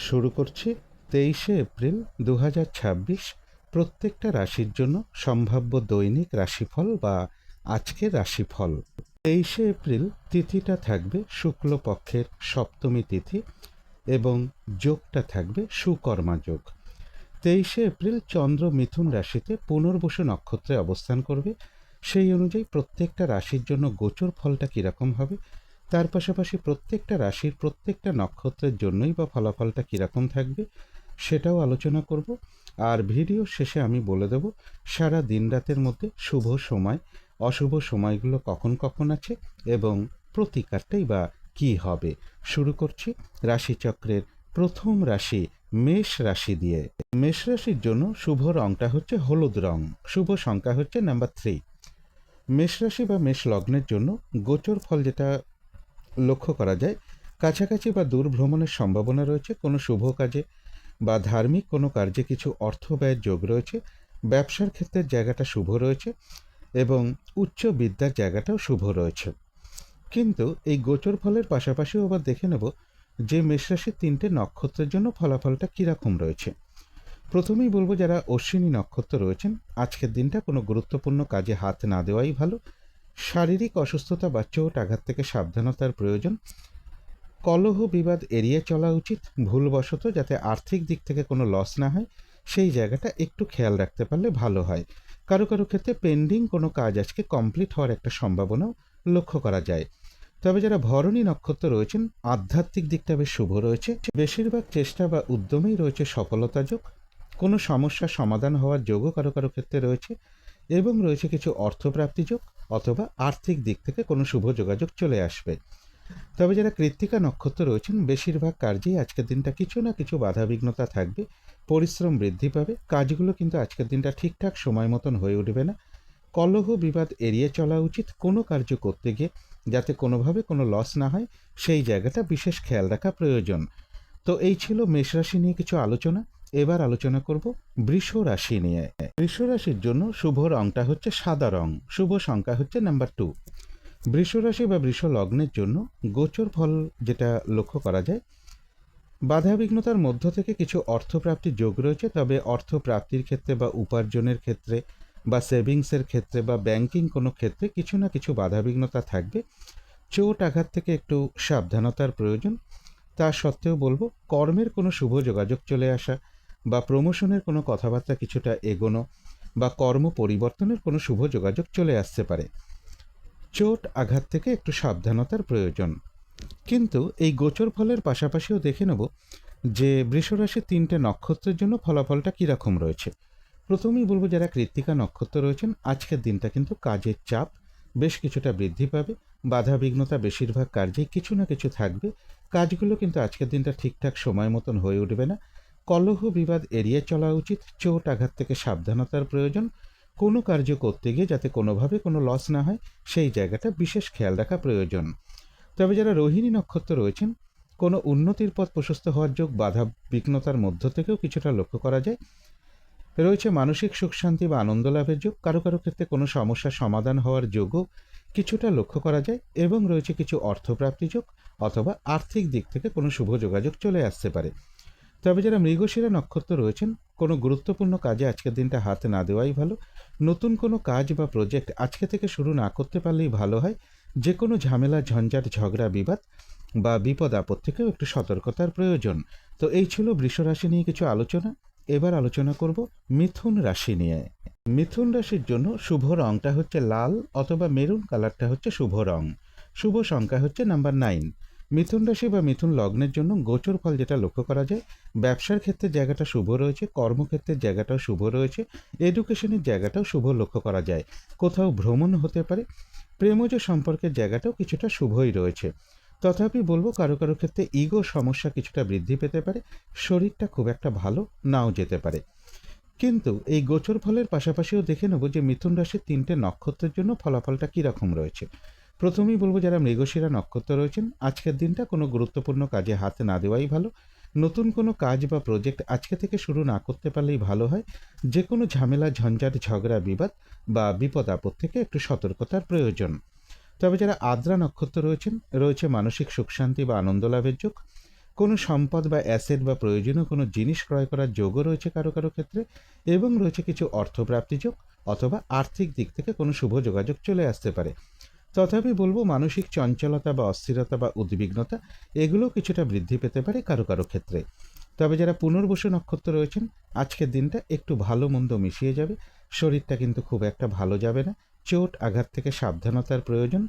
শুরু করছি 23শে এপ্রিল 2026 প্রত্যেকটা রাশির জন্য সম্ভাব্য দৈনিক রাশিফল বা আজকের রাশিফল। 23শে এপ্রিল তিথিটা থাকবে শুক্লপক্ষের সপ্তমী তিথি এবং যোগটা থাকবে সুকর্মা যোগ। 23শে এপ্রিল চন্দ্র মিথুন রাশিতে পুনর্বসু নক্ষত্রে অবস্থান করবে। সেই অনুযায়ী প্রত্যেকটা রাশির জন্য গোচর ফলটা কীরকম হবে, তার পাশাপাশি প্রত্যেকটা রাশির প্রত্যেকটা নক্ষত্রের জন্যই বা ফলাফলটা কীরকম থাকবে সেটাও আলোচনা করব। আর ভিডিও শেষে আমি বলে দেব সারা দিন রাতের মধ্যে শুভ সময় অশুভ সময়গুলো কখন কখন আছে এবং প্রতিকারটাই বা কী হবে। শুরু করছি রাশিচক্রের প্রথম রাশি মেষ রাশি দিয়ে। মেষ রাশির জন্য শুভ রংটা হচ্ছে হলুদ রং, শুভ সংখ্যা হচ্ছে নাম্বার 3। মেষ রাশি বা মেষ লগ্নের জন্য গোচর ফল যেটা লক্ষ্য করা যায়, কাছাকাছি বা দূর ভ্রমণের সম্ভাবনা রয়েছে, কোনো শুভ কাজে বা ধার্মিক কোনো কার্যে কিছু অর্থ ব্যয়ের যোগ রয়েছে, ব্যবসার ক্ষেত্রের জায়গাটা শুভ রয়েছে এবং উচ্চ বিদ্যার জায়গাটাও শুভ রয়েছে। কিন্তু এই গোচর ফলের পাশাপাশিও আবার দেখে নেব যে মেষরাশির 3টে নক্ষত্রের জন্য ফলাফলটা কীরকম রয়েছে। প্রথমেই বলবো যারা অশ্বিনী নক্ষত্র রয়েছেন, আজকের দিনটা কোনো গুরুত্বপূর্ণ কাজে হাত না দেওয়াই ভালো। শারীরিক অসুস্থতা বা চোট আঘাত থেকে সাবধানতার প্রয়োজন। কলহ বিবাদ এড়িয়ে চলা উচিত, ভুলবশত যাতে আর্থিক দিক থেকে কোনো লস না হয় সেই জায়গাটা একটু খেয়াল রাখতে পারলে ভালো হয়। কারো কারো ক্ষেত্রে পেন্ডিং কোনো কাজ আজকে কমপ্লিট হওয়ার একটা সম্ভাবনাও লক্ষ্য করা যায়। তবে যারা ভরণী নক্ষত্র রয়েছেন, আধ্যাত্মিক দিকটা বেশ শুভ রয়েছে। বেশিরভাগ চেষ্টা বা উদ্যমেই রয়েছে সফলতা যোগ, কোনো সমস্যার সমাধান হওয়ার যোগও কারো কারো ক্ষেত্রে রয়েছে এবং রয়েছে কিছু অর্থপ্রাপ্তি যোগ অথবা আর্থিক দিক থেকে কোনো শুভ যোগাযোগ চলে আসবে। তবে যারা কৃত্তিকা নক্ষত্র রয়েছেন, বেশিরভাগ কার্যেই আজকের দিনটা কিছু না কিছু বাধাবিঘ্নতা থাকবে, পরিশ্রম বৃদ্ধি পাবে, কাজগুলো কিন্তু আজকের দিনটা ঠিকঠাক সময় মতন হয়ে উঠবে না। কলহ বিবাদ এড়িয়ে চলা উচিত, কোনো কার্য করতে গিয়ে যাতে কোনোভাবে কোনো লস না হয় সেই জায়গাটা বিশেষ খেয়াল রাখা প্রয়োজন। তো এই ছিল মেষ রাশি নিয়ে কিছু আলোচনা। এবার আলোচনা করব বৃষ রাশি নিয়ে। বৃষ রাশির জন্য শুভ রংটা হচ্ছে সাদা রং, শুভ সংখ্যা হচ্ছে নাম্বার 2। বৃষ রাশি বা বৃষ লগ্নের জন্য গোচর ফল যেটা লক্ষ্য করা যায়, বাধাবিঘ্নতার মধ্য থেকে কিছু অর্থপ্রাপ্তির যোগ রয়েছে। তবে অর্থপ্রাপ্তির ক্ষেত্রে বা উপার্জনের ক্ষেত্রে বা সেভিংসের ক্ষেত্রে বা ব্যাংকিং কোনো ক্ষেত্রে কিছু না কিছু বাধাবিঘ্নতা থাকবে। চোট আঘাত থেকে একটু সাবধানতার প্রয়োজন। তা সত্ত্বেও বলবো কর্মের কোনো শুভ যোগাযোগ চলে আসা বা প্রমোশনের কোনো কথাবার্তা কিছুটা এগোনো বা কর্ম পরিবর্তনের কোনো শুভ যোগাযোগ চলে আসতে পারে। চোট আঘাত থেকে একটু সাবধানতার প্রয়োজন। কিন্তু এই গোচর ফলের পাশাপাশিও দেখে নেব যে বৃষরাশির 3টে নক্ষত্রের জন্য ফলাফলটা কীরকম রয়েছে। প্রথমেই বলবো যারা কৃত্তিকা নক্ষত্র রয়েছেন, আজকের দিনটা কিন্তু কাজের চাপ বেশ কিছুটা বৃদ্ধি পাবে, বাধাবিঘ্নতা বেশিরভাগ কার্যেই কিছু না কিছু থাকবে, কাজগুলো কিন্তু আজকের দিনটা ঠিকঠাক সময় মতন হয়ে উঠবে না। কলহ বিবাদ এড়িয়ে চলা উচিত, চোট আঘাত থেকে সাবধানতার প্রয়োজন। কোনো কার্য করতে গিয়ে যাতে কোনোভাবে কোনো লস না হয় সেই জায়গাটা বিশেষ খেয়াল রাখা প্রয়োজন। তবে যারা রোহিণী নক্ষত্র রয়েছেন, কোনো উন্নতির পথ প্রশস্ত হওয়ার যোগ বাধা বিঘ্নতার মধ্য থেকেও কিছুটা লক্ষ্য করা যায়। রয়েছে মানসিক সুখ শান্তি বা আনন্দ লাভের যোগ, কারো কারো ক্ষেত্রে কোনো সমস্যার সমাধান হওয়ার যোগও কিছুটা লক্ষ্য করা যায় এবং রয়েছে কিছু অর্থপ্রাপ্তি যোগ অথবা আর্থিক দিক থেকে কোনো শুভ যোগাযোগ চলে আসতে পারে। তবে যারা মৃগশিরা নক্ষত্র রয়েছেন, কোনো গুরুত্বপূর্ণ কাজে আজকের দিনটা হাত না দেওয়াই ভালো। নতুন কোনো কাজ বা প্রজেক্ট আজকে থেকে শুরু না করতে পারলেই ভালো হয়। যে কোনো ঝামেলা ঝঞ্ঝাট ঝগড়া বিবাদ বা বিপদ আপদ থেকেও একটু সতর্কতার প্রয়োজন। তো এই ছিল বৃষ রাশি নিয়ে কিছু আলোচনা। এবার আলোচনা করব মিথুন রাশি নিয়ে। মিথুন রাশির জন্য শুভ রংটা হচ্ছে লাল অথবা মেরুন কালারটা হচ্ছে শুভ রং, শুভ সংখ্যা হচ্ছে নাম্বার 9। মিথুন রাশি বা মিথুন লগ্নের জন্য গোচর ফল যেটা লক্ষ্য করা যায়, ব্যবসার ক্ষেত্রে জায়গাটা শুভ রয়েছে, কর্মক্ষেত্রের জায়গাটাও শুভ রয়েছে, এডুকেশনের জায়গাটাও শুভ লক্ষ্য করা যায়, কোথাও ভ্রমণ হতে পারে, প্রেমজ সম্পর্কের জায়গাটাও কিছুটা শুভই রয়েছে। তথাপি বলবো কারো কারো ক্ষেত্রে ইগো সমস্যা কিছুটা বৃদ্ধি পেতে পারে, শরীরটা খুব একটা ভালো নাও যেতে পারে। কিন্তু এই গোচর ফলের পাশাপাশিও দেখে নেব যে মিথুন রাশির 3টে নক্ষত্রের জন্য ফলাফলটা কীরকম রয়েছে। প্রথমেই বলবো যারা মৃগশিরা নক্ষত্র রয়েছেন, আজকের দিনটা কোনো গুরুত্বপূর্ণ কাজে হাত না দেওয়াই ভালো। নতুন কোনো কাজ বা প্রজেক্ট আজকে থেকে শুরু না করতে পারলেই ভালো হয়। যে কোনো ঝামেলা ঝঞ্ঝাট ঝগড়া বিবাদ বা বিপদ আপদ থেকে একটু সতর্কতার প্রয়োজন। তবে যারা আদ্রা নক্ষত্র রয়েছেন, রয়েছে মানসিক সুখ শান্তি বা আনন্দ লাভের যোগ, কোনো সম্পদ বা অ্যাসেট বা প্রয়োজনীয় কোনো জিনিস ক্রয় করার যোগও রয়েছে কারো কারো ক্ষেত্রে, এবং রয়েছে কিছু অর্থপ্রাপ্তি যোগ অথবা আর্থিক দিক থেকে কোনো শুভ যোগাযোগ চলে আসতে পারে। তথাপি বলবো মানসিক চঞ্চলতা বা অস্থিরতা বা উদ্বিগ্নতা এগুলো কিছুটা বৃদ্ধি পেতে পারে কারো কারো ক্ষেত্রে। তবে যারা পুনর্বসু নক্ষত্র রয়েছেন, আজকের দিনটা একটু ভালো মন্দ মিশিয়ে যাবে, শরীরটা কিন্তু খুব একটা ভালো যাবে না, চোট আঘাত থেকে সাবধানতার প্রয়োজন,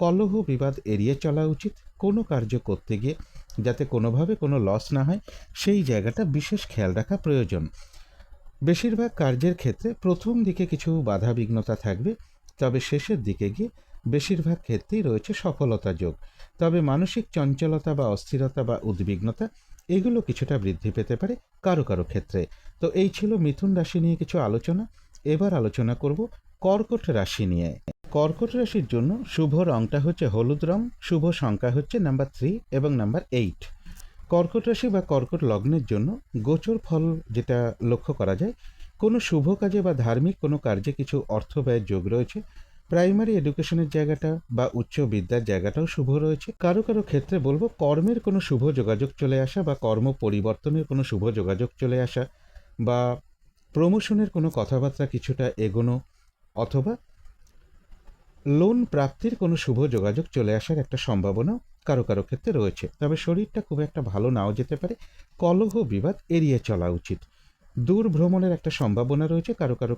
কলহ বিবাদ এড়িয়ে চলা উচিত, কোনো কার্য করতে গিয়ে যাতে কোনোভাবে কোনো লস না হয় সেই জায়গাটা বিশেষ খেয়াল রাখা প্রয়োজন। বেশিরভাগ কার্যের ক্ষেত্রে প্রথম দিকে কিছু বাধা বিঘ্নতা থাকবে, তবে শেষের দিকে গিয়ে বেশিরভাগ ক্ষেত্রেই রয়েছে সফলতা যোগ। তবে মানসিক চঞ্চলতা বা অস্থিরতা বা উদ্বিগ্নতা এগুলো কিছুটা বৃদ্ধি পেতে পারে কারো কারো ক্ষেত্রে। তো এই ছিল মিথুন রাশি নিয়ে কিছু আলোচনা। এবার আলোচনা করব কর্কট রাশি নিয়ে। কর্কট রাশির জন্য শুভ রংটা হচ্ছে হলুদ রং, শুভ সংখ্যা হচ্ছে নাম্বার 3 এবং নাম্বার 8। কর্কট রাশি বা কর্কট লগ্নের জন্য গোচর ফল যেটা লক্ষ্য করা যায়, কোনো শুভ কাজে বা ধার্মিক কোনো কার্যে কিছু অর্থ ব্যয়ের যোগ রয়েছে, প্রাইমারি এডুকেশনের জায়গাটা বা উচ্চ বিদ্যার জায়গাটাও শুভ রয়েছে। কারো কারো ক্ষেত্রে বলবো কর্মের কোনো শুভ যোগাযোগ চলে আসা বা কর্ম পরিবর্তনের কোনো শুভ যোগাযোগ চলে আসা, বা প্রমোশনের কোনো কথাবার্তা কিছুটা এগোনো, অথবা লোন প্রাপ্তির কোনো শুভ যোগাযোগ চলে আসার একটা সম্ভাবনাও কারো কারো ক্ষেত্রে রয়েছে। তবে শরীরটা খুব একটা ভালো নাও যেতে পারে, কলহ বিবাদ এড়িয়ে চলা উচিত। দূর ভ্রমণের একটা সম্ভাবনা রয়েছে কারো কারো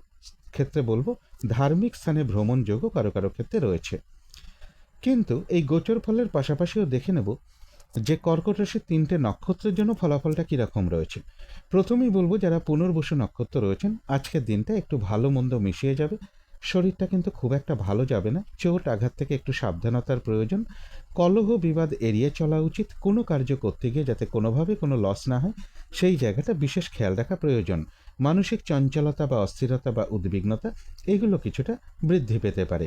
ক্ষেত্রে, বলবো ধার্মিক স্থানে ভ্রমণ যোগও কারো কারো ক্ষেত্রে রয়েছে। কিন্তু এই গোচর ফলের পাশাপাশিও দেখে নেব যে কর্কট রাশির 3টে নক্ষত্রের জন্য ফলাফলটা কীরকম রয়েছে। প্রথমেই বলবো যারা পুনর্বসু নক্ষত্র রয়েছেন, আজকের দিনটা একটু ভালো মন্দ মিশিয়ে যাবে, শরীরটা কিন্তু খুব একটা ভালো যাবে না, চোট আঘাত থেকে একটু সাবধানতার প্রয়োজন, কলহ বিবাদ এড়িয়ে চলা উচিত, কোনো কার্য করতে গিয়ে যাতে কোনোভাবে কোনো লস না হয় সেই জায়গাটা বিশেষ খেয়াল রাখা প্রয়োজন। মানসিক চঞ্চলতা বা অস্থিরতা বা উদ্বিগ্নতা এগুলো কিছুটা বৃদ্ধি পেতে পারে।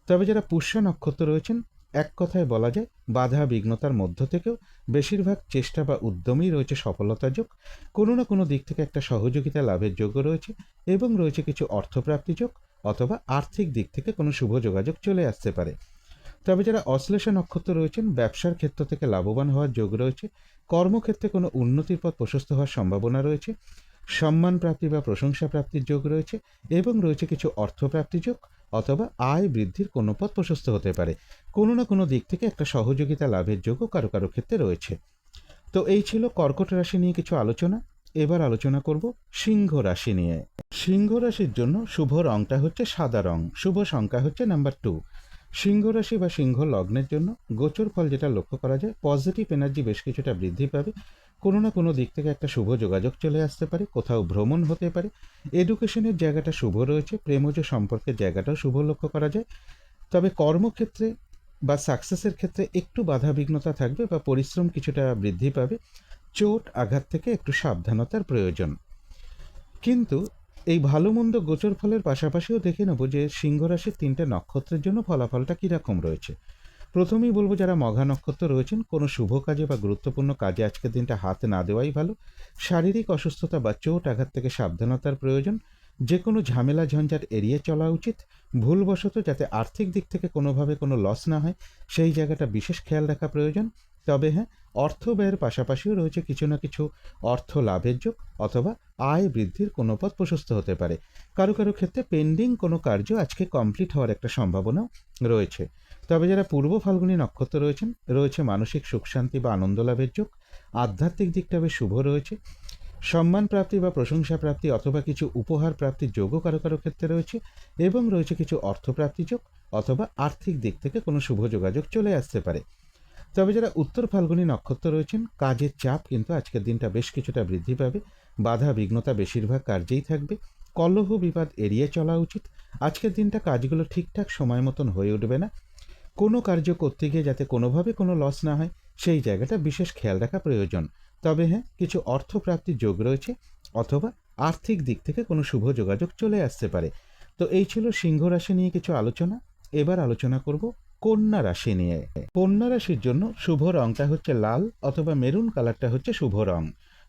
তবে যারা পুষ্য নক্ষত্র রয়েছেন, এক কথায় বলা যায় বাধা বিঘ্নতার মধ্য থেকেও বেশিরভাগ চেষ্টা বা উদ্যমেই রয়েছে সফলতা যোগ, কোনো না কোনো দিক থেকে একটা সহযোগিতা লাভের যোগ্য রয়েছে, এবং রয়েছে কিছু অর্থপ্রাপ্তি যোগ অথবা আর্থিক দিক থেকে কোনো শুভ যোগাযোগ চলে আসতে পারে। তবে যারা অশ্লেষ নক্ষত্র রয়েছেন, ব্যবসার ক্ষেত্র থেকে লাভবান হওয়ার যোগ রয়েছে, কর্মক্ষেত্রে কোনো উন্নতির পথ প্রশস্ত হওয়ার সম্ভাবনা রয়েছে, সম্মান প্রাপ্তি বা প্রশংসা প্রাপ্তির যোগ রয়েছে, এবং রয়েছে কিছু অর্থপ্রাপ্তি যোগ অথবা আয় বৃদ্ধির কোনো পথ প্রশস্ত হতে পারে, কোনো না কোনো দিক থেকে একটা সহযোগিতা লাভের যোগও কারো কারো ক্ষেত্রে রয়েছে। তো এই ছিল কর্কট রাশি নিয়ে কিছু আলোচনা। এবার আলোচনা করব সিংহ রাশি নিয়ে। সিংহ রাশির জন্য শুভ রংটা হচ্ছে সাদা রং, শুভ সংখ্যা হচ্ছে নাম্বার 2। সিংহ রাশি বা সিংহ লগ্নের জন্য গোচর ফল যেটা লক্ষ্য করা যায়, পজিটিভ এনার্জি বেশ কিছুটা বৃদ্ধি পাবে, কোনো না কোনো দিক থেকে একটা শুভ যোগাযোগ চলে আসতে পারে, কোথাও ভ্রমণ হতে পারে, এডুকেশনের জায়গাটা শুভ রয়েছে, প্রেমজ সম্পর্কের জায়গাটাও শুভ লক্ষ্য করা যায়। তবে কর্মক্ষেত্রে বা সাকসেসের ক্ষেত্রে একটু বাধা বিঘ্নতা থাকবে বা পরিশ্রম কিছুটা বৃদ্ধি পাবে, চোট আঘাত থেকে একটু সাবধানতার প্রয়োজন। কিন্তু এই ভালো মন্দ গোচর ফলের পাশাপাশিও দেখে নেব যে সিংহ রাশির 3টে নক্ষত্রের জন্য ফলাফলটা কীরকম রয়েছে। প্রথমেই বলবো যারা মঘা নক্ষত্র রয়েছেন, কোনো শুভ কাজে বা গুরুত্বপূর্ণ কাজে আজকের দিনটা হাত না দেওয়াই ভালো, শারীরিক অসুস্থতা বা চোট আঘাত থেকে সাবধানতার প্রয়োজন, যে কোনো ঝামেলা ঝঞ্ঝাট এড়িয়ে চলা উচিত, ভুলবশত যাতে আর্থিক দিক থেকে কোনোভাবে কোনো লস না হয় সেই জায়গাটা বিশেষ খেয়াল রাখা প্রয়োজন। তবে হ্যাঁ, অর্থ ব্যয়ের পাশাপাশিও রয়েছে কিছু না কিছু অর্থ লাভের যোগ অথবা আয় বৃদ্ধির কোনো পথ প্রশস্ত হতে পারে। কারো কারো ক্ষেত্রে পেন্ডিং কোনো কার্য আজকে কমপ্লিট হওয়ার একটা সম্ভাবনাও রয়েছে। তবে যারা পূর্ব ফাল্গুনী নক্ষত্র রয়েছেন, রয়েছে মানসিক সুখ শান্তি বা আনন্দ লাভের যোগ, আধ্যাত্মিক দিকটা বেশ শুভ রয়েছে, সম্মান প্রাপ্তি বা প্রশংসা প্রাপ্তি অথবা কিছু উপহার প্রাপ্তির যোগও কারো কারো ক্ষেত্রে রয়েছে, এবং রয়েছে কিছু অর্থপ্রাপ্তি যোগ অথবা আর্থিক দিক থেকে কোনো শুভ যোগাযোগ চলে আসতে পারে। তবে যারা উত্তর ফাল্গুনী নক্ষত্র রয়েছেন, কাজের চাপ কিন্তু আজকের দিনটা বেশ কিছুটা বৃদ্ধি পাবে, বাধা বিঘ্নতা বেশিরভাগ কার্যেই থাকবে, কলহ বিবাদ এড়িয়ে চলা উচিত, আজকের দিনটা কাজগুলো ঠিকঠাক সময় মতন হয়ে উঠবে না, কোনো কার্য করতে গিয়ে যাতে কোনোভাবে কোনো লস না হয় সেই জায়গাটা বিশেষ খেয়াল রাখা প্রয়োজন। তবে হ্যাঁ, কিছু অর্থপ্রাপ্তির যোগ রয়েছে অথবা আর্থিক দিক থেকে কোনো শুভ যোগাযোগ চলে আসতে পারে। তো এই ছিল সিংহ রাশি নিয়ে কিছু আলোচনা। এবার আলোচনা করব কন্যা রাশি নিয়ে। কন্যা রাশির জন্য শুভ রংটা হচ্ছে লাল অথবা মেরুন কালারটা হচ্ছে শুভ রং,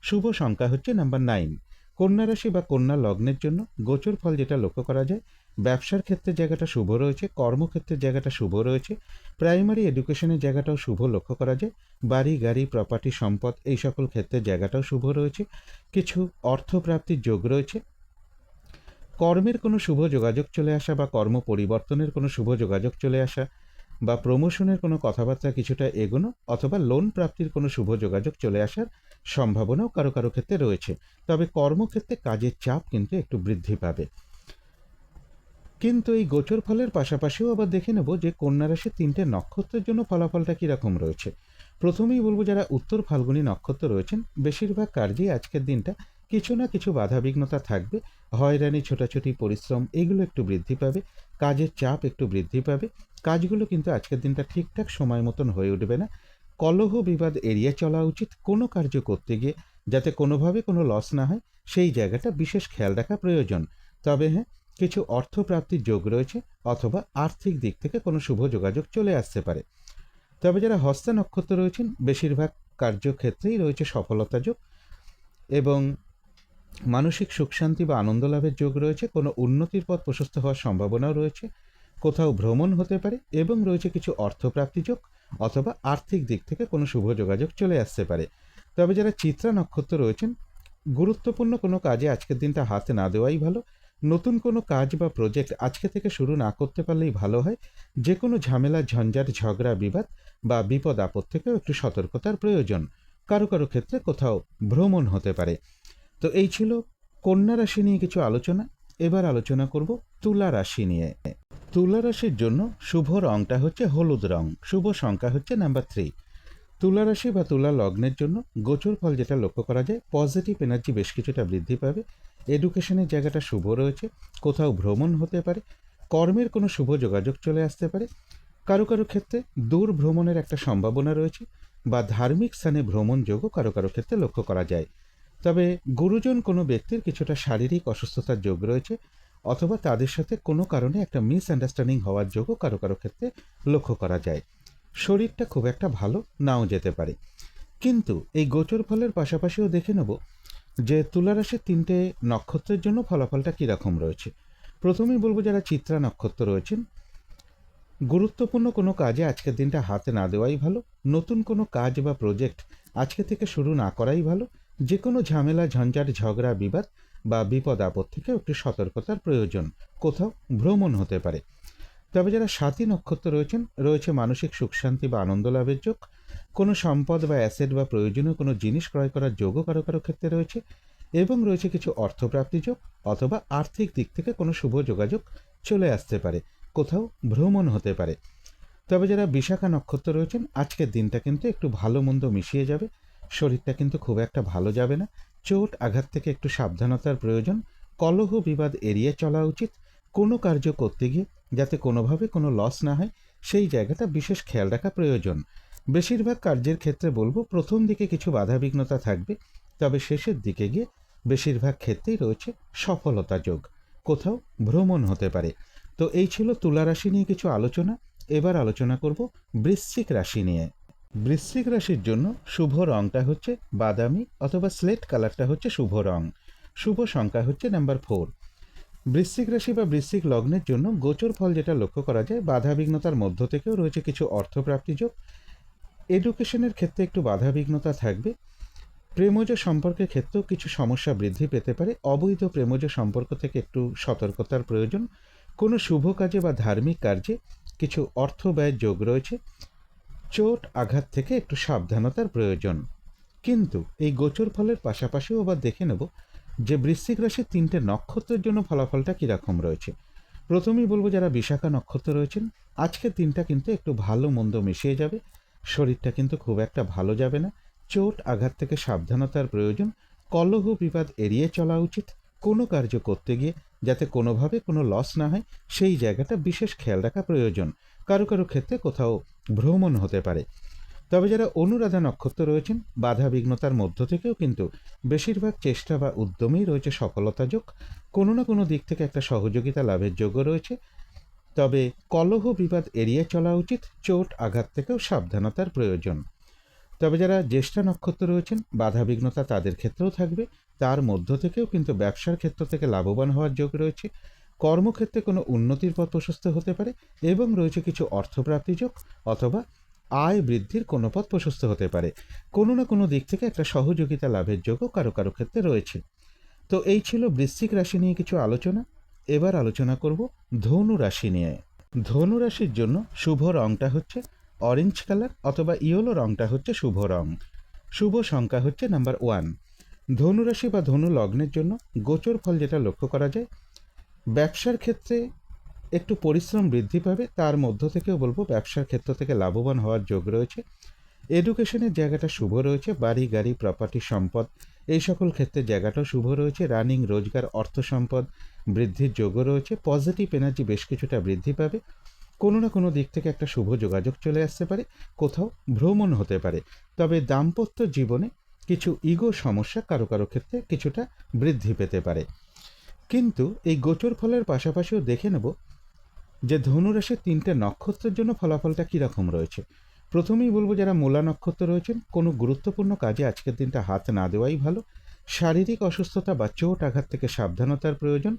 শুভ সংখ্যা হচ্ছে নাম্বার 9। কন্যা রাশি বা কন্যা লগ্নের জন্য গোচর ফল যেটা লক্ষ্য করা যায়, ব্যবসার ক্ষেত্রে জায়গাটা শুভ রয়েছে, কর্মক্ষেত্রের জায়গাটা শুভ রয়েছে, প্রাইমারি এডুকেশনের জায়গাটাও শুভ লক্ষ্য করা যায়। বাড়ি গাড়ি প্রপার্টি সম্পদ এই সকল ক্ষেত্রে জায়গাটাও শুভ রয়েছে। কিছু অর্থপ্রাপ্তির যোগ রয়েছে। কর্মের কোনো শুভ যোগাযোগ চলে আসা বা কর্ম পরিবর্তনের কোনো শুভ যোগাযোগ চলে আসা বা প্রমোশনের কোনো কথাবার্তা কিছুটা এগোনো অথবা লোন প্রাপ্তির কোনো শুভ যোগাযোগ চলে আসার সম্ভাবনাও কারো কারো ক্ষেত্রে রয়েছে। তবে কর্মক্ষেত্রে কাজের চাপ কিন্তু একটু বৃদ্ধি পাবে। কিন্তু এই গোচর ফলের পাশাপাশিও আবার দেখে নেব যে কন্যা রাশির 3টে নক্ষত্রের জন্য ফলাফলটা কীরকম রয়েছে। প্রথমেই বলবো, যারা উত্তর ফাল্গুনী নক্ষত্র রয়েছেন বেশিরভাগ কার্যেই আজকের দিনটা কিছু না কিছু বাধাবিঘ্নতা থাকবে। হয়রানি, ছোটাছুটি, পরিশ্রম এগুলো একটু বৃদ্ধি পাবে। কাজের চাপ একটু বৃদ্ধি পাবে। কাজগুলো কিন্তু আজকের দিনটা ঠিকঠাক সময় মতন হয়ে উঠবে না। কলহ বিবাদ এড়িয়ে চলা উচিত। কোনো কার্য করতে গিয়ে যাতে কোনোভাবে কোনো লস না হয় সেই জায়গাটা বিশেষ খেয়াল রাখা প্রয়োজন। তবে হ্যাঁ, কিছু অর্থপ্রাপ্তির যোগ রয়েছে অথবা আর্থিক দিক থেকে কোনো শুভ যোগাযোগ চলে আসতে পারে। তবে যারা হস্তা নক্ষত্র রয়েছেন বেশিরভাগ কার্যক্ষেত্রেই রয়েছে সফলতা যোগ এবং মানসিক সুখ শান্তি বা আনন্দ লাভের যোগ রয়েছে। কোনো উন্নতির পথ প্রশস্ত হওয়ার সম্ভাবনাও রয়েছে। কোথাও ভ্রমণ হতে পারে এবং রয়েছে কিছু অর্থপ্রাপ্তি যোগ অথবা আর্থিক দিক থেকে কোনো শুভ যোগাযোগ চলে আসতে পারে। তবে যারা চিত্রা নক্ষত্র রয়েছেন গুরুত্বপূর্ণ কোনো কাজে আজকের দিনটা হাতে না দেওয়াই ভালো। নতুন কোনো কাজ বা প্রজেক্ট আজকে থেকে শুরু না করতে পারলেই ভালো হয়। যে কোনো ঝামেলা, ঝঞ্ঝাট, ঝগড়া, বিবাদ বা বিপদ আপদ থেকেও একটু সতর্কতার প্রয়োজন। কারো কারো ক্ষেত্রে কোথাও ভ্রমণ হতে পারে। তো এই ছিল কন্যা রাশি নিয়ে কিছু আলোচনা। এবার আলোচনা করব তুলা রাশি নিয়ে। তুলা রাশির জন্য শুভ রংটা হচ্ছে হলুদ রং, শুভ সংখ্যা হচ্ছে নাম্বার 3। তুলা রাশি বা তুলা লগ্নের জন্য গোচর ফল যেটা লক্ষ্য করা যায়, পজিটিভ এনার্জি বেশ কিছুটা বৃদ্ধি পাবে। এডুকেশনের জায়গাটা শুভ রয়েছে। কোথাও ভ্রমণ হতে পারে। কর্মের কোনো শুভ যোগাযোগ চলে আসতে পারে। কারো কারো ক্ষেত্রে দূর ভ্রমণের একটা সম্ভাবনা রয়েছে বা ধার্মিক স্থানে ভ্রমণ যোগও কারো কারো ক্ষেত্রে লক্ষ্য করা যায়। তবে গুরুজন কোনো ব্যক্তির কিছুটা শারীরিক অসুস্থতার যোগ রয়েছে অথবা তাদের সাথে কোনো কারণে একটা মিসআন্ডারস্ট্যান্ডিং হওয়ার যোগও কারো কারো ক্ষেত্রে লক্ষ্য করা যায়। শরীরটা খুব একটা ভালো নাও যেতে পারে। কিন্তু এই গোচর ফলের পাশাপাশিও দেখে নেব যে তুলা রাশির 3টে নক্ষত্রের জন্য ফলাফলটা কীরকম রয়েছে। প্রথমেই বলবো, যারা চিত্রা নক্ষত্র রয়েছেন গুরুত্বপূর্ণ কোনো কাজে আজকের দিনটা হাতে না দেওয়াই ভালো। নতুন কোনো কাজ বা প্রজেক্ট আজকে থেকে শুরু না করাই ভালো। যে কোনো ঝামেলা, ঝঞ্ঝাট, ঝগড়া, বিবাদ বা বিপদ আপদ থেকে একটু সতর্কতার প্রয়োজন। কোথাও ভ্রমণ হতে পারে। তবে যারা স্বাতী নক্ষত্র রয়েছেন রয়েছে মানসিক সুখ শান্তি বা আনন্দ লাভের যোগ। কোনো সম্পদ বা অ্যাসেট বা প্রয়োজনীয় কোনো জিনিস ক্রয় করার যোগও কারো কারো ক্ষেত্রে রয়েছে এবং রয়েছে কিছু অর্থপ্রাপ্তি যোগ অথবা আর্থিক দিক থেকে কোনো শুভ যোগাযোগ চলে আসতে পারে। কোথাও ভ্রমণ হতে পারে। তবে যারা বিশাখা নক্ষত্র রয়েছেন আজকের দিনটা কিন্তু একটু ভালো মন্দ মিশিয়ে যাবে। শরীরটা কিন্তু খুব একটা ভালো যাবে না। চোট আঘাত থেকে একটু সাবধানতার প্রয়োজন। কলহ বিবাদ এড়িয়ে চলা উচিত। কোনো কার্য করতে গিয়ে যাতে কোনোভাবে কোনো লস না হয় সেই জায়গাটা বিশেষ খেয়াল রাখা প্রয়োজন। বেশিরভাগ কার্যের ক্ষেত্রে বলবো প্রথম দিকে কিছু বাধাবিঘ্নতা থাকবে, তবে শেষের দিকে গিয়ে বেশিরভাগ ক্ষেত্রেই রয়েছে সফলতা যোগ। কোথাও ভ্রমণ হতে পারে। তো এই ছিল তুলা রাশি নিয়ে কিছু আলোচনা। এবার আলোচনা করব বৃশ্চিক রাশি নিয়ে। বৃশ্চিক রাশির জন্য শুভ রংটা হচ্ছে বাদামি অথবা স্লেট কালারটা হচ্ছে শুভ রং। শুভ সংখ্যা হচ্ছে নাম্বার 4। বৃশ্চিক রাশি বা বৃশ্চিক লগ্নের জন্য গোচর ফল যেটা লক্ষ্য করা যায়, বাধাবিঘ্নতার মধ্য থেকেও রয়েছে কিছু অর্থপ্রাপ্তি যোগ। এডুকেশনের ক্ষেত্রে একটু বাধাবিঘ্নতা থাকবে। প্রেমজ সম্পর্কের ক্ষেত্রেও কিছু সমস্যা বৃদ্ধি পেতে পারে। অবৈধ প্রেমজ সম্পর্ক থেকে একটু সতর্কতার প্রয়োজন। কোনো শুভ কাজে বা ধার্মিক কার্যে কিছু অর্থ ব্যয়ের যোগ রয়েছে। চোট আঘাত থেকে একটু সাবধানতার প্রয়োজন। কিন্তু এই গোচর ফলের পাশাপাশিও আবার দেখে নেব যে বৃশ্চিক রাশির 3টে নক্ষত্রের জন্য ফলাফলটা কীরকম রয়েছে। প্রথমেই বলবো, যারা বিশাখা নক্ষত্র রয়েছেন আজকের দিনটা কিন্তু একটু ভালো মন্দ মিশিয়ে যাবে। শরীরটা কিন্তু খুব একটা ভালো যাবে না। চোট আঘাত থেকে সাবধানতার প্রয়োজন। কলহ বিবাদ এড়িয়ে চলা উচিত। কোনো কার্য করতে গিয়ে যাতে কোনোভাবে কোনো লস না হয় সেই জায়গাটা বিশেষ খেয়াল রাখা প্রয়োজন। কারো কারো ক্ষেত্রে কোথাও ভ্রমণ হতে পারে। তবে যারা অনুরাধা নক্ষত্র রয়েছেন বাধাবিঘ্নতার মধ্য থেকেও কিন্তু বেশিরভাগ চেষ্টা বা উদ্যমেই রয়েছে সফলতা যোগ। কোনো না কোনো দিক থেকে একটা সহযোগিতা লাভের যোগও রয়েছে। তবে কলহ বিবাদ এড়িয়ে চলা উচিত। চোট আঘাত থেকেও সাবধানতার প্রয়োজন। তবে যারা জ্যেষ্ঠা নক্ষত্র রয়েছেন বাধাবিঘ্নতা তাদের ক্ষেত্রেও থাকবে। তার মধ্য থেকেও কিন্তু ব্যবসার ক্ষেত্র থেকে লাভবান হওয়ার যোগ রয়েছে। কর্মক্ষেত্রে কোনো উন্নতির পথ প্রশস্ত হতে পারে এবং রয়েছে কিছু অর্থপ্রাপ্তি যোগ অথবা আয় বৃদ্ধির কোনো পথ প্রশস্ত হতে পারে। কোনো না কোনো দিক থেকে একটা সহযোগিতা লাভের যোগও কারো কারো ক্ষেত্রে রয়েছে। তো এই ছিল বৃশ্চিক রাশি নিয়ে কিছু আলোচনা। এবার আলোচনা করব ধনু রাশি নিয়ে। ধনু রাশির জন্য শুভ রংটা হচ্ছে অরেঞ্জ কালার অথবা ইয়েলো রংটা হচ্ছে শুভ রং। শুভ সংখ্যা হচ্ছে নাম্বার 1। ধনু রাশি বা ধনু লগ্নের জন্য গোচর ফল যেটা লক্ষ্য করা যায়, ব্যবসার ক্ষেত্রে একটু পরিশ্রম বৃদ্ধি পাবে, তার মধ্য থেকেও বলবো ব্যবসার ক্ষেত্র থেকে লাভবান হওয়ার যোগ রয়েছে। এডুকেশনের জায়গাটা শুভ রয়েছে, বাড়ি গাড়ি প্রপার্টি সম্পদ এই সকল ক্ষেত্রে জায়গাটাও শুভ রয়েছে। রানিং রোজগার অর্থ সম্পদ বৃদ্ধির যোগও রয়েছে। পজিটিভ এনার্জি বেশ কিছুটা বৃদ্ধি পাবে। কোনো না কোনো দিক থেকে একটা শুভ যোগাযোগ চলে আসতে পারে, কোথাও ভ্রমণ হতে পারে। তবে দাম্পত্য জীবনে কিছু ইগো সমস্যা কারো কারো ক্ষেত্রে কিছুটা বৃদ্ধি পেতে পারে। কিন্তু এই গোচর ফলের পাশাপাশিও দেখে নেব যে ধনুরাশির 3টে নক্ষত্রের জন্য ফলাফলটা কীরকম রয়েছে। প্রথমেই বলবো যারা মূলা নক্ষত্র রয়েছেন, কোনো গুরুত্বপূর্ণ কাজে আজকের দিনটা হাত না দেওয়াই ভালো। শারীরিক অসুস্থতা বা চোট আঘাত থেকে সাবধানতার প্রয়োজন।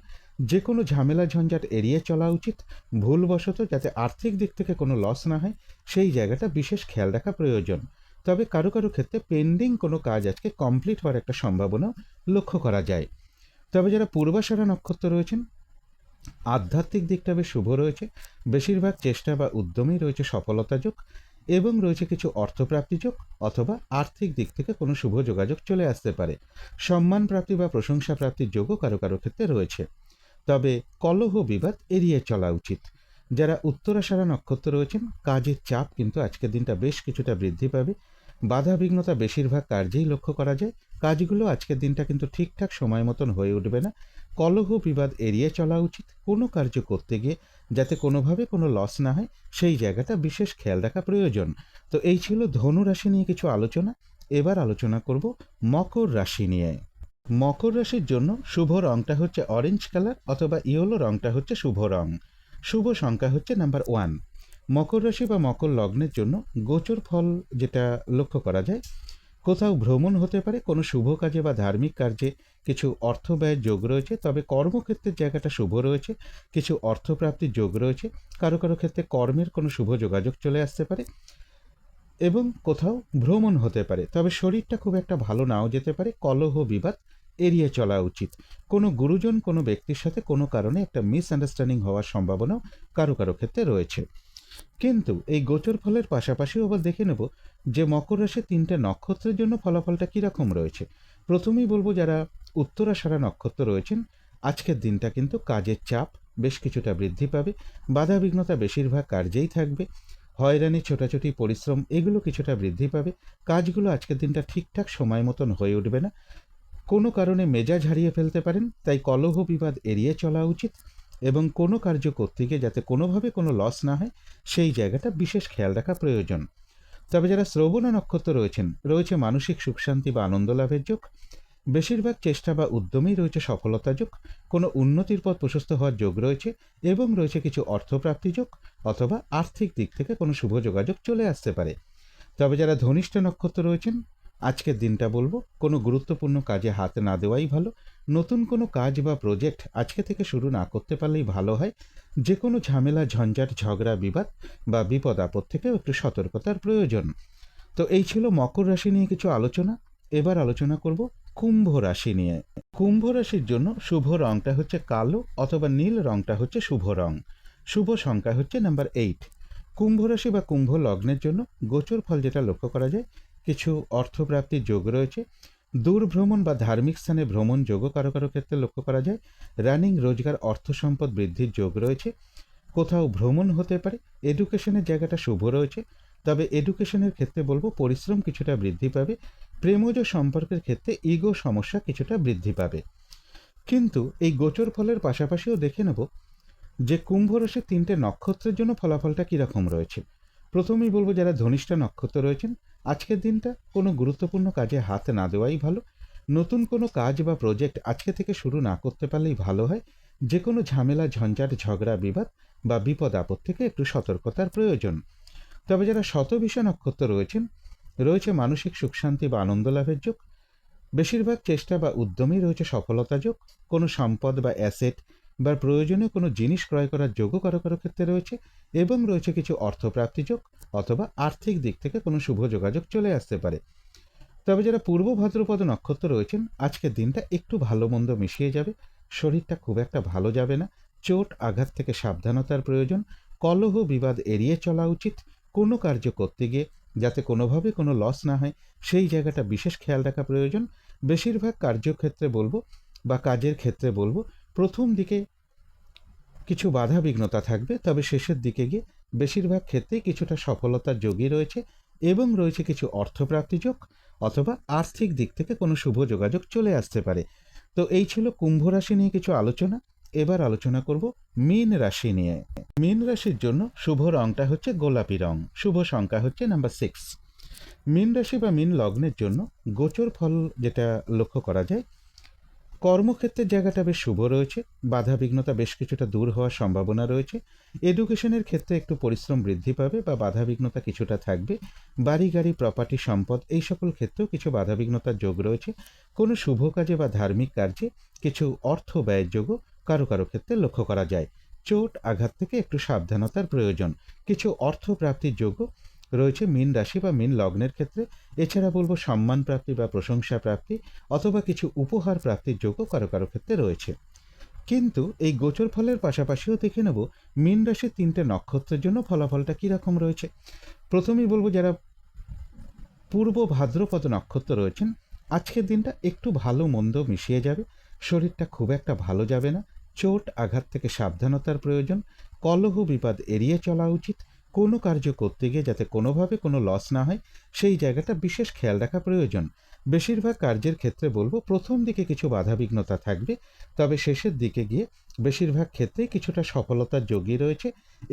যে কোনো ঝামেলা ঝঞ্ঝাট এড়িয়ে চলা উচিত। ভুলবশত যাতে আর্থিক দিক থেকে কোনো লস না হয় সেই জায়গাটা বিশেষ খেয়াল রাখা প্রয়োজন। তবে কারো কারো ক্ষেত্রে পেন্ডিং কোনো কাজ আজকে কমপ্লিট হওয়ার একটা সম্ভাবনাও লক্ষ্য করা যায়। তবে যারা পূর্বাষাঢ়া নক্ষত্র রয়েছেন, আধ্যাত্মিক দিকটা বেশ শুভ রয়েছে। বেশিরভাগ চেষ্টা বা উদ্যমেই রয়েছে সফলতা যোগ এবং রয়েছে কিছু অর্থপ্রাপ্তি যোগ অথবা আর্থিক দিক থেকে কোনো শুভ যোগাযোগ চলে আসতে পারে। সম্মান প্রাপ্তি বা প্রশংসা প্রাপ্তির যোগও কারো কারো ক্ষেত্রে রয়েছে। তবে কলহ বিবাদ এড়িয়ে চলা উচিত। যারা উত্তরাষাঢ়া নক্ষত্র রয়েছেন, কাজের চাপ কিন্তু আজকের দিনটা বেশ কিছুটা বৃদ্ধি পাবে। বাধা বিঘ্নতা বেশিরভাগ কার্যেই লক্ষ্য করা যায়। কাজগুলো আজকের দিনটা কিন্তু ঠিকঠাক সময় মতন হয়ে উঠবে না। কলহ বিবাদ এড়িয়ে চলা উচিত। কোনো কার্য করতে গিয়ে যাতে কোনোভাবে কোনো লস না হয় সেই জায়গাটা বিশেষ খেয়াল রাখা প্রয়োজন। তো এই ছিল ধনু রাশি নিয়ে কিছু আলোচনা। এবার আলোচনা করব মকর রাশি নিয়ে। মকর রাশির জন্য শুভ রংটা হচ্ছে অরেঞ্জ কালার অথবা ইয়েলো রংটা হচ্ছে শুভ রং। শুভ সংখ্যা হচ্ছে নাম্বার 1। মকর রাশি বা মকর লগ্নের জন্য গোচর ফল যেটা লক্ষ্য করা যায়, কোথাও ভ্রমণ হতে পারে, কোনো শুভ কাজে বা ধার্মিক কার্যে কিছু অর্থ ব্যয়ের যোগ রয়েছে। তবে কর্মক্ষেত্রের জায়গাটা শুভ রয়েছে, কিছু অর্থপ্রাপ্তির যোগ রয়েছে। কারো কারো ক্ষেত্রে কর্মের কোনো শুভ যোগাযোগ চলে আসতে পারে এবং কোথাও ভ্রমণ হতে পারে। তবে শরীরটা খুব একটা ভালো নাও যেতে পারে। কলহ বিবাদ এড়িয়ে চলা উচিত। কোনো গুরুজন কোনো ব্যক্তির সাথে কোনো কারণে একটা মিসআন্ডারস্ট্যান্ডিং হওয়ার সম্ভাবনাও কারো কারো ক্ষেত্রে রয়েছে। কিন্তু এই গোচর ফলের পাশাপাশিও আবার দেখে নেব যে মকর রাশির 3টে নক্ষত্রের জন্য ফলাফলটা কীরকম রয়েছে। প্রথমেই বলবো যারা উত্তরাষাঢ়া নক্ষত্র রয়েছেন, আজকের দিনটা কিন্তু কাজের চাপ বেশ কিছুটা বৃদ্ধি পাবে। বাধা বিঘ্নতা বেশিরভাগ কার্যেই থাকবে। হয়রানি ছোটাছুটি পরিশ্রম এগুলো কিছুটা বৃদ্ধি পাবে। কাজগুলো আজকের দিনটা ঠিকঠাক সময় মতন হয়ে উঠবে না। কোনো কারণে মেজাজ হারিয়ে ফেলতে পারেন, তাই কলহ বিবাদ এড়িয়ে চলা উচিত এবং কোনো কার্য করতে গিয়ে যাতে কোনোভাবে কোনো লস না হয় সেই জায়গাটা বিশেষ খেয়াল রাখা প্রয়োজন। তবে যারা শ্রবণা নক্ষত্র রয়েছেন, রয়েছে মানসিক সুখ শান্তি বা আনন্দ লাভের যোগ। বেশিরভাগ চেষ্টা বা উদ্যমেই রয়েছে সফলতা যোগ। কোনো উন্নতির পথ প্রশস্ত হওয়ার যোগ রয়েছে এবং রয়েছে কিছু অর্থপ্রাপ্তি যোগ অথবা আর্থিক দিক থেকে কোনো শুভ যোগাযোগ চলে আসতে পারে। তবে যারা ধনিষ্ঠ নক্ষত্র রয়েছেন, আজকের দিনটা বলবো কোনো গুরুত্বপূর্ণ কাজে হাত না দেওয়াই ভালো। নতুন কোনো কাজ বা প্রজেক্ট আজকে থেকে শুরু না করতে পারলেই ভালো হয়। যে কোনো ঝামেলা ঝঞ্ঝাট ঝগড়া বিবাদ বা বিপদ আপদ থেকেও একটু সতর্কতার প্রয়োজন। তো এই ছিল মকর রাশি নিয়ে কিছু আলোচনা। এবার আলোচনা করব কুম্ভ রাশি নিয়ে। কুম্ভ রাশির জন্য শুভ রংটা হচ্ছে কালো অথবা নীল রংটা হচ্ছে শুভ রং। শুভ সংখ্যা হচ্ছে নাম্বার 8। কুম্ভ রাশি বা কুম্ভ লগ্নের জন্য গোচর ফল যেটা লক্ষ্য করা যায়, কিছু অর্থপ্রাপ্তির যোগ রয়েছে। দূর ভ্রমণ বা ধার্মিক স্থানে ভ্রমণ যোগও কারো কারো ক্ষেত্রে লক্ষ্য করা যায়। রানিং রোজগার অর্থ সম্পদ বৃদ্ধির যোগ রয়েছে। কোথাও ভ্রমণ হতে পারে। এডুকেশনের জায়গাটা শুভ রয়েছে। তবে এডুকেশনের ক্ষেত্রে বলবো পরিশ্রম কিছুটা বৃদ্ধি পাবে। প্রেমজ সম্পর্কের ক্ষেত্রে ইগো সমস্যা কিছুটা বৃদ্ধি পাবে। কিন্তু এই গোচর ফলের পাশাপাশিও দেখে নেব যে কুম্ভ রাশির 3টে নক্ষত্রের জন্য ফলাফলটা কীরকম রয়েছে। প্রথমেই বলবো যারা ধনিষ্ঠা নক্ষত্র রয়েছেন, আজকের দিনটা কোনো গুরুত্বপূর্ণ কাজে হাত না দেওয়াই ভালো। নতুন কোনো কাজ বা প্রজেক্ট আজকে থেকে শুরু না করতে পারলেই ভালো হয়। যে কোনো ঝামেলা ঝঞ্ঝাট ঝগড়া বিবাদ বা বিপদ আপদ থেকে একটু সতর্কতার প্রয়োজন। তবে যারা শতবিষা নক্ষত্র রয়েছেন, রয়েছে মানসিক সুখ শান্তি বা আনন্দ লাভের যোগ। বেশিরভাগ চেষ্টা বা উদ্যমেই রয়েছে সফলতা যোগ। কোনো সম্পদ বা অ্যাসেট বা প্রয়োজনীয় কোনো জিনিস ক্রয় করার যোগও কারো কারো ক্ষেত্রে রয়েছে, এবং রয়েছে কিছু অর্থপ্রাপ্তি যোগ অথবা আর্থিক দিক থেকে কোনো শুভ যোগাযোগ চলে আসতে পারে। তবে যারা পূর্ব ভাদ্রপদ নক্ষত্র রয়েছেন, আজকের দিনটা একটু ভালো মন্দ মিশিয়ে যাবে। শরীরটা খুব একটা ভালো যাবে না, চোট আঘাত থেকে সাবধানতার প্রয়োজন, কলহ বিবাদ এড়িয়ে চলা উচিত। কোনো কার্য করতে গিয়ে যাতে কোনোভাবে কোনো লস না হয় সেই জায়গাটা বিশেষ খেয়াল রাখা প্রয়োজন। বেশিরভাগ কার্যক্ষেত্রে বলবো বা কাজের ক্ষেত্রে বলবো, প্রথম দিকে কিছু বাধা বিঘ্নতা থাকবে, তবে শেষের দিকে গিয়ে বেশিরভাগ ক্ষেত্রেই কিছুটা সফলতার যোগই রয়েছে, এবং রয়েছে কিছু অর্থপ্রাপ্তি যোগ অথবা আর্থিক দিক থেকে কোনো শুভ যোগাযোগ চলে আসতে পারে। তো এই ছিল কুম্ভ রাশি নিয়ে কিছু আলোচনা। এবার আলোচনা করব মীন রাশি নিয়ে। মীন রাশির জন্য শুভ রংটা হচ্ছে গোলাপি রং, শুভ সংখ্যা হচ্ছে নাম্বার 6। মীন রাশি বা মীন লগ্নের জন্য গোচর ফল যেটা লক্ষ্য করা যায়, কর্মক্ষেত্রের জায়গাটা বেশ শুভ রয়েছে, বাধা বিঘ্নতা বেশ কিছুটা দূর হওয়ার সম্ভাবনা রয়েছে। এডুকেশনের ক্ষেত্রে একটু পরিশ্রম বৃদ্ধি পাবে বা বাধা বিঘ্নতা কিছুটা থাকবে। বাড়ি গাড়ি প্রপার্টি সম্পদ এই সকল ক্ষেত্রেও কিছু বাধা বিঘ্নতার যোগ রয়েছে। কোনো শুভ কাজে বা ধার্মিক কার্যে কিছু অর্থ ব্যয়ের যোগও কারো কারো ক্ষেত্রে লক্ষ্য করা যায়। চোট আঘাত থেকে একটু সাবধানতার প্রয়োজন। কিছু অর্থ প্রাপ্তির যোগও রয়েছে মীন রাশি বা মীন লগ্নের ক্ষেত্রে। এছাড়া বলবো সম্মান প্রাপ্তি বা প্রশংসা প্রাপ্তি অথবা কিছু উপহার প্রাপ্তির যোগও কারো কারো ক্ষেত্রে রয়েছে। কিন্তু এই গোচর ফলের পাশাপাশিও দেখে নেব মীন রাশির 3টে নক্ষত্রের জন্য ফলাফলটা কীরকম রয়েছে। প্রথমেই বলবো যারা পূর্ব ভাদ্রপদ নক্ষত্র রয়েছেন, আজকের দিনটা একটু ভালো মন্দ মিশিয়ে যাবে। শরীরটা খুব একটা ভালো যাবে না, চোট আঘাত থেকে সাবধানতার প্রয়োজন, কলহ বিবাদ এড়িয়ে চলা উচিত। কোনো কার্য করতে গিয়ে যাতে কোনোভাবে কোনো লস না হয় সেই জায়গাটা বিশেষ খেয়াল রাখা প্রয়োজন। বেশিরভাগ কার্যের ক্ষেত্রে বলবো প্রথম দিকে কিছু বাধাবিঘ্নতা থাকবে, তবে শেষের দিকে গিয়ে বেশিরভাগ ক্ষেত্রেই কিছুটা সফলতার যোগই রয়েছে,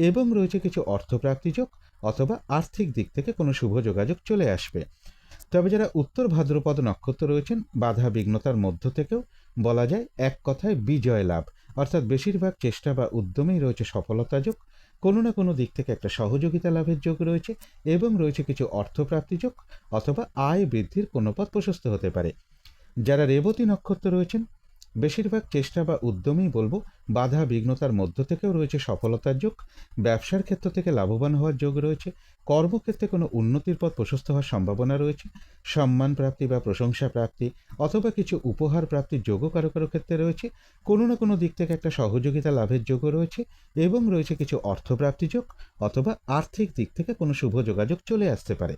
এবং রয়েছে কিছু অর্থপ্রাপ্তি যোগ অথবা আর্থিক দিক থেকে কোনো শুভ যোগাযোগ চলে আসবে। তবে যারা উত্তর ভাদ্রপদ নক্ষত্র রয়েছেন, বাধা বিঘ্নতার মধ্য থেকেও বলা যায় এক কথায় বিজয় লাভ, অর্থাৎ বেশিরভাগ চেষ্টা বা উদ্যমেই রয়েছে সফলতা যোগ। কোনো না কোনো দিক থেকে একটা সহযোগিতা লাভের যোগ রয়েছে, এবং রয়েছে কিছু অর্থপ্রাপ্তি যোগ অথবা আয় বৃদ্ধির কোনো পথ প্রশস্ত হতে পারে। যারা রেবতী নক্ষত্র রয়েছেন, বেশিরভাগ চেষ্টা বা উদ্যমেই বলবো বাধা বিঘ্নতার মধ্য থেকেও রয়েছে সফলতার যোগ। ব্যবসার ক্ষেত্র থেকে লাভবান হওয়ার যোগ রয়েছে। কর্মক্ষেত্রে কোনো উন্নতির পথ প্রশস্ত হওয়ার সম্ভাবনা রয়েছে। সম্মান প্রাপ্তি বা প্রশংসা প্রাপ্তি অথবা কিছু উপহার প্রাপ্তির যোগও কারো কারো ক্ষেত্রে রয়েছে। কোনো না কোনো দিক থেকে একটা সহযোগিতা লাভের যোগও রয়েছে, এবং রয়েছে কিছু অর্থপ্রাপ্তি যোগ অথবা আর্থিক দিক থেকে কোনো শুভ যোগাযোগ চলে আসতে পারে।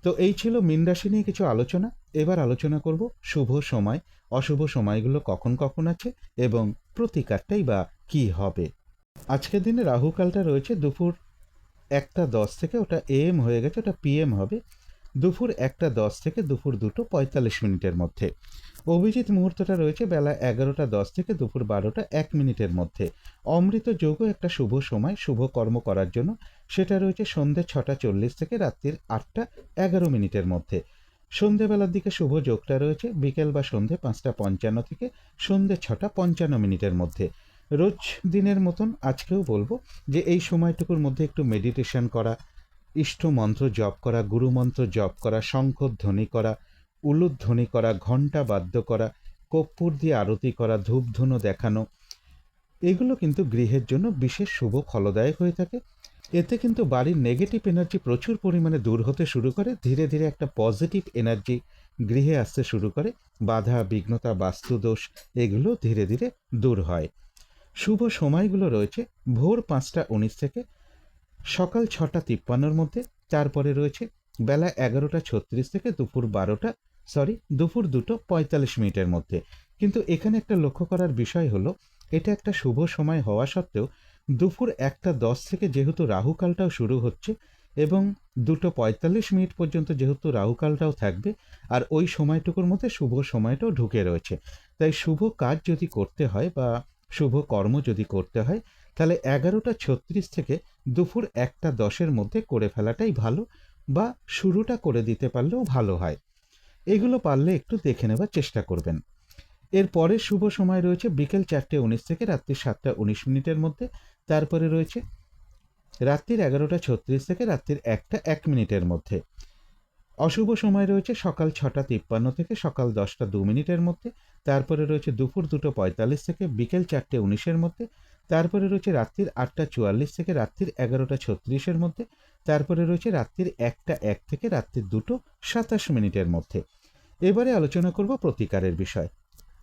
তো এই ছিল মীন রাশি নিয়ে কিছু আলোচনা। এবার আলোচনা করব শুভ সময় অশুভ সময়গুলো কখন কখন আছে এবং প্রতিকারটাই বা কি হবে। আজকের দিনে রাহুকালটা রয়েছে দুপুর 1টা 10 থেকে, ওটা AM হয়ে গেছে, ওটা PM হবে দুপুর 1টা 10 থেকে দুপুর 2:45 মধ্যে। অভিজিৎ মুহূর্তটা রয়েছে বেলা 11টা 10 থেকে দুপুর 12টা 1 মধ্যে। অমৃত যোগও একটা শুভ সময় শুভ কর্ম করার জন্য, সেটা রয়েছে সন্ধ্যে 6টা 40 থেকে রাত্রির 8টা 11 মধ্যে। সন্ধ্যেবেলার দিকে শুভ যোগটা রয়েছে বিকেল বা সন্ধ্যে 5টা 55 থেকে সন্ধ্যে 6টা 55 মধ্যে। রোজ দিনের মতন আজকেও বলবো যে এই সময়টুকুর মধ্যে একটু মেডিটেশন করা, ইষ্ট মন্ত্র জপ করা, গুরুমন্ত্র জপ করা, শঙ্খধ্বনি করা, উলুধ্বনি করা, ঘণ্টা বাদ্য করা, কর্পূর দিয়ে আরতি করা, ধূপধুনো দেখানো, এগুলো কিন্তু গৃহের জন্য বিশেষ শুভ ফলদায়ক হয়ে থাকে। এতে কিন্তু বাড়ির নেগেটিভ এনার্জি প্রচুর পরিমাণে দূর হতে শুরু করে, ধীরে ধীরে একটা পজিটিভ এনার্জি গৃহে আসতে শুরু করে, বাধা বিঘ্নতা বাস্তুদোষ এগুলো ধীরে ধীরে দূর হয়। শুভ সময়গুলো রয়েছে ভোর 5টা 19 থেকে সকাল 6টা 53 মধ্যে। তারপরে রয়েছে বেলা 11টা 36 থেকে দুপুর 2:45 মধ্যে। কিন্তু এখানে একটা লক্ষ্য করার বিষয় হলো, এটা একটা শুভ সময় হওয়া সত্ত্বেও দুপুর 1টা 10 থেকে যেহেতু রাহুকালটাও শুরু হচ্ছে, এবং 2:45 পর্যন্ত যেহেতু রাহুকালটাও থাকবে, আর ওই সময়টুকুর মধ্যে শুভ সময়টাও ঢুকে রয়েছে, তাই শুভ কাজ যদি করতে হয় বা শুভ কর্ম যদি করতে হয়, তাহলে 11টা 36 থেকে দুপুর 1টা 10 মধ্যে করে ফেলাটাই ভালো, বা শুরুটা করে দিতে পারলেও ভালো হয়। এগুলো পারলে একটু দেখে নেবার চেষ্টা করবেন। এর পরের শুভ সময় রয়েছে বিকেল 4টে 19 থেকে রাত্রি 7টা 19 মধ্যে। তারপরে রয়েছে রাত্রির 11টা 36 থেকে রাত্রির 1টা 1 মধ্যে। অশুভ সময় রয়েছে সকাল 6:53 থেকে সকাল 10:02 মধ্যে, তারপরে রয়েছে দুপুর 2:45 থেকে বিকেল 4:19 মধ্যে, তারপরে রয়েছে রাত্রির 8:44 থেকে রাত্রির 11:36 মধ্যে, তারপরে রয়েছে রাত্রির 1:01 থেকে রাত্রির 2:27 মধ্যে। এবারে আলোচনা করব প্রতিকারের বিষয়।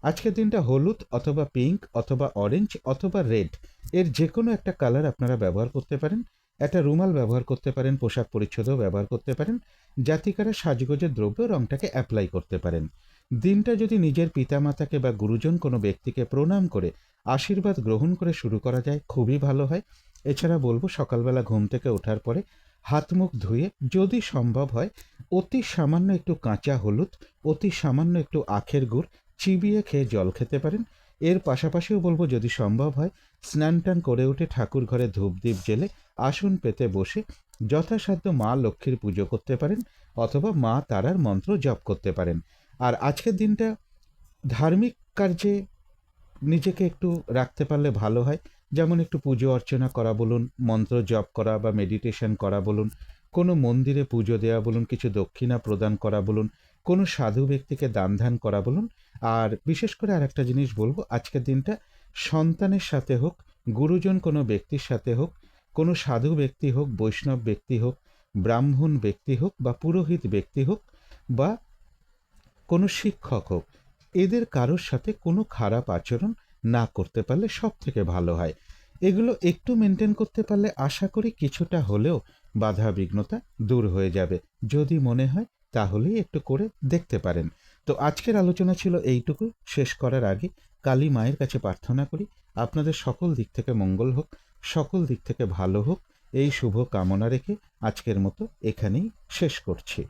আজকের দিনটা হলুদ অথবা পিঙ্ক অথবা অরেঞ্জ অথবা রেড এর যে কোনো একটা কালার আপনারা ব্যবহার করতে পারেন। একটা রুমাল ব্যবহার করতে পারেন, পোশাক পরিচ্ছদও ব্যবহার করতে পারেন, জাতিকারা সাজগোজের দ্রব্য রংটাকে অ্যাপ্লাই করতে পারেন। দিনটা যদি নিজের পিতামাতাকে বা গুরুজন কোনো ব্যক্তিকে প্রণাম করে আশীর্বাদ গ্রহণ করে শুরু করা যায় খুবই ভালো হয়। এছাড়া বলবো সকালবেলা ঘুম থেকে ওঠার পরে হাত মুখ ধুয়ে যদি সম্ভব হয় অতি সামান্য একটু কাঁচা হলুদ, অতি সামান্য একটু আখের গুড় চিবিয়ে খেয়ে জল খেতে পারেন। এর পাশাপাশিও বলবো যদি সম্ভব হয় স্নান টান করে উঠে ঠাকুর ঘরে ধূপদীপ জেলে আসন পেতে বসে যথাসাধ্য মা লক্ষ্মীর পুজো করতে পারেন অথবা মা তারার মন্ত্র জপ করতে পারেন। আর আজকের দিনটা ধার্মিক কার্যে নিজেকে একটু রাখতে পারলে ভালো হয়। যেমন একটু পুজো অর্চনা করা বলুন, মন্ত্র জপ করা বা মেডিটেশন করা বলুন, কোনো মন্দিরে পুজো দেওয়া বলুন, কিছু দক্ষিণা প্রদান করা বলুন, কোনো সাধু ব্যক্তিকে দান ধ্যান করা বলুন। আর বিশেষ করে আর একটা জিনিস বলবো, আজকের দিনটা সন্তানের সাথে হোক, গুরুজন কোনো ব্যক্তির সাথে হোক, কোনো সাধু ব্যক্তি হোক, বৈষ্ণব ব্যক্তি হোক, ব্রাহ্মণ ব্যক্তি হোক বা পুরোহিত ব্যক্তি হোক বা কোনো শিক্ষক হোক, এদের কারোর সাথে কোনো খারাপ আচরণ না করতে পারলে সব থেকে ভালো হয়। এগুলো একটু মেনটেন করতে পারলে আশা করি কিছুটা হলেও বাধা বিঘ্নতা দূর হয়ে যাবে। যদি মনে হয় তাহলেই একটু করে দেখতে পারেন। তো আজকের আলোচনা ছিল এইটুকু। শেষ করার আগে কালী মায়ের কাছে প্রার্থনা করি আপনাদের সকল দিক থেকে মঙ্গল হোক, সকল দিক থেকে ভালো হোক, এই শুভ কামনা রেখে আজকের মতো এখানেই শেষ করছি।